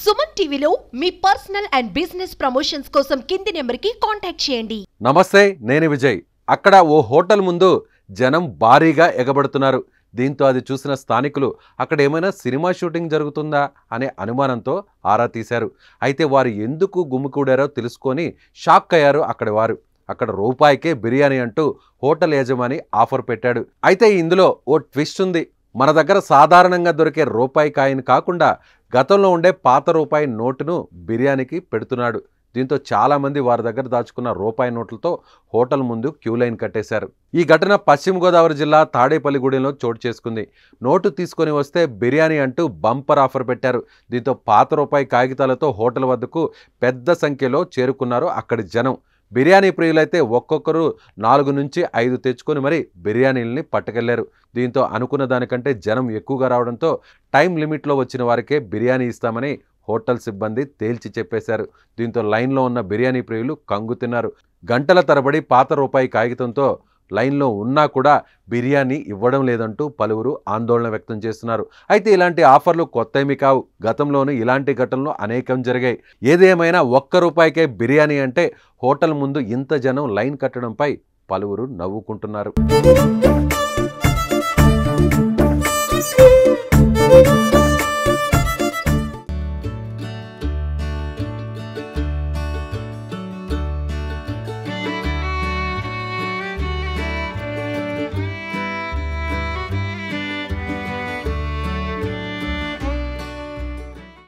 సుమన్ టీవీలో మీ personal and business promotions కోసం కింది నెంబర్కి కాంటాక్ట్ చేయండి. నమస్తే, నేను విజయ్. అక్కడ ఓ హోటల్ ముందు జనం భారీగా ఎగబడుతున్నారు. దీంతో అది చూసిన స్థానికులు అక్కడ ఏమైనా సినిమా షూటింగ్ జరుగుతుందా అనే అనుమానంతో ఆరా తీశారు. అయితే వారు ఎందుకు గుమికూడారో తెలుసుకొని షాక్ అయ్యారు అక్కడి వారు. అక్కడ రూపాయికే బిర్యానీ అంటూ హోటల్ యజమాని ఆఫర్ పెట్టాడు. అయితే ఇందులో ఓ ట్విస్ట్ ఉంది. మన దగ్గర సాధారణంగా దొరికే రూపాయి కాయిన్ కాకుండా గతంలో ఉండే పాత రూపాయి నోటును బిర్యానీకి పెడుతున్నాడు. దీంతో చాలామంది వారి దగ్గర దాచుకున్న రూపాయి నోట్లతో హోటల్ ముందు క్యూ లైన్ కట్టేశారు. ఈ ఘటన పశ్చిమ గోదావరి జిల్లా తాడేపల్లిగూడెంలో చోటు చేసుకుంది. నోటు తీసుకొని వస్తే బిర్యానీ అంటూ బంపర్ ఆఫర్ పెట్టారు. దీంతో పాత రూపాయి కాగితాలతో హోటల్ వద్దకు పెద్ద సంఖ్యలో చేరుకున్నారు అక్కడి జనం. బిర్యానీ ప్రియులైతే ఒక్కొక్కరు 4 నుంచి 5 తెచ్చుకొని మరి బిర్యానీలని పట్టుకెళ్లారు. దీంతో అనుకున్న దానికంటే జనం ఎక్కువగా రావడంతో టైం లిమిట్లో వచ్చిన వారికే బిర్యానీ ఇస్తామని హోటల్ సిబ్బంది తేల్చి చెప్పేశారు. దీంతో లైన్లో ఉన్న బిర్యానీ ప్రియులు కంగుతిన్నారు. గంటల తరబడి పాత రూపాయి కాగితంతో లైన్లో ఉన్నా కూడా బిర్యానీ ఇవ్వడం లేదంటూ పలువురు ఆందోళన వ్యక్తం చేస్తున్నారు. అయితే ఇలాంటి ఆఫర్లు కొత్తేమీ కావు. గతంలోనూ ఇలాంటి ఘటనలు అనేకం జరిగాయి. ఏదేమైనా ₹1 బిర్యానీ అంటే హోటల్ ముందు ఇంత జనం లైన్ కట్టడంపై పలువురు నవ్వుకుంటున్నారు.